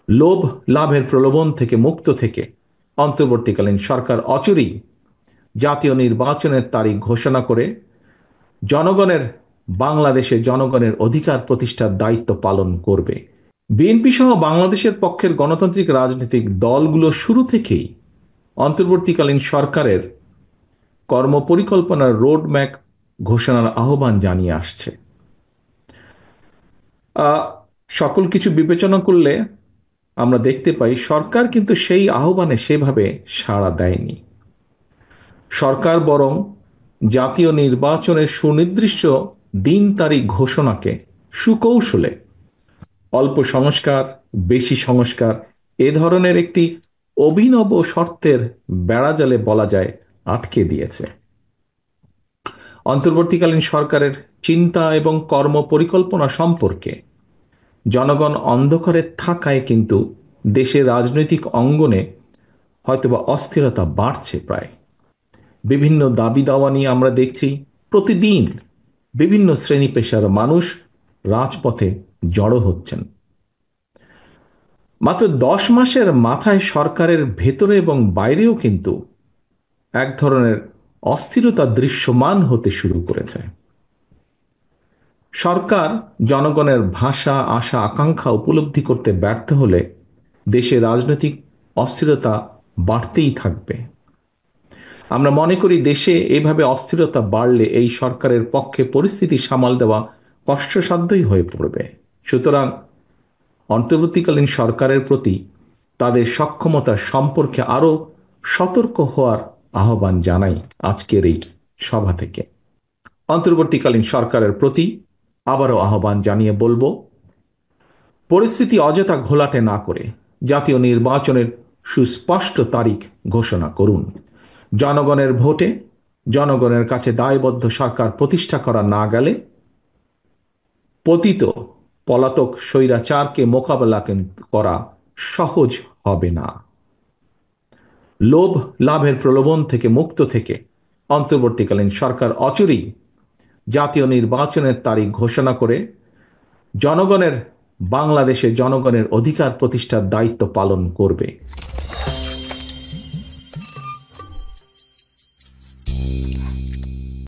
লোভ লাভের প্রলোভন থেকে মুক্ত থেকে অন্তর্বর্তীকালীন সরকার অচিরেই জাতীয় নির্বাচনের তারিখ ঘোষণা করে জনগণের বাংলাদেশে জনগণের অধিকার প্রতিষ্ঠার দায়িত্ব পালন করবে। বিএনপি সহ বাংলাদেশের পক্ষের গণতান্ত্রিক রাজনৈতিক দলগুলো শুরু থেকেই অন্তর্বর্তীকালীন সরকারের কর্মপরিকল্পনার রোডম্যাপ ঘোষণার আহ্বান জানিয়ে আসছে। আহ, সকল কিছু বিবেচনা করলে আমরা দেখতে পাই সরকার কিন্তু সেই আহ্বানে সেভাবে সাড়া দেয়নি। সরকার বরং জাতীয় নির্বাচনের সুনির্দিষ্ট দিন তারিখ ঘোষণাকে সুকৌশলে অল্প সংস্কার, বেশি সংস্কার এ ধরনের একটি অভিনব শর্তের বেড়াজালে বলা যায় আটকে দিয়েছে। অন্তর্বর্তীকালীন সরকারের চিন্তা এবং কর্ম পরিকল্পনা সম্পর্কে জনগণ অন্ধকারে থাকায় কিন্তু দেশের রাজনৈতিক অঙ্গনে হয়তোবা অস্থিরতা বাড়ছে। প্রায় বিভিন্ন দাবি দাওয়া নিয়ে আমরা দেখছি প্রতিদিন বিভিন্ন শ্রেণী পেশার মানুষ রাজপথে জড়ো হচ্ছেন। মাত্র 10 মাসের মাথায় সরকারের ভেতরে এবং বাইরেও কিন্তু এক ধরনের অস্থিরতা দৃশ্যমান হতে শুরু করেছে। সরকার জনগণের ভাষা, আশা, আকাঙ্ক্ষা উপলব্ধি করতে ব্যর্থ হলে দেশে রাজনৈতিক অস্থিরতা বাড়তেই থাকবে। আমরা মনে করি দেশে এভাবে অস্থিরতা বাড়লে এই সরকারের পক্ষে পরিস্থিতি সামাল দেওয়া কষ্টসাধ্যই হয়ে পড়বে। সুতরাং অন্তর্বর্তীকালীন সরকারের প্রতি তাদের সক্ষমতা সম্পর্কে আরও সতর্ক হওয়ার আহ্বান জানাই আজকের এই সভা থেকে। অন্তর্বর্তীকালীন সরকারের প্রতি আবারও আহ্বান জানিয়ে বলবো, পরিস্থিতি অযথা ঘোলাটে না করে জাতীয় নির্বাচনের সুস্পষ্ট তারিখ ঘোষণা করুন। জনগণের ভোটে জনগণের কাছে দায়বদ্ধ সরকার প্রতিষ্ঠা করা না গেলে পতিত পলাতক স্বৈরাচারকে মোকাবেলা করা সহজ হবে না। লোভ লাভের প্রলোভন থেকে মুক্ত থেকে অন্তর্বর্তীকালীন সরকার অচিরেই জাতীয় নির্বাচনের তারিখ ঘোষণা করে জনগণের বাংলাদেশে জনগণের অধিকার প্রতিষ্ঠার দায়িত্ব পালন করবে।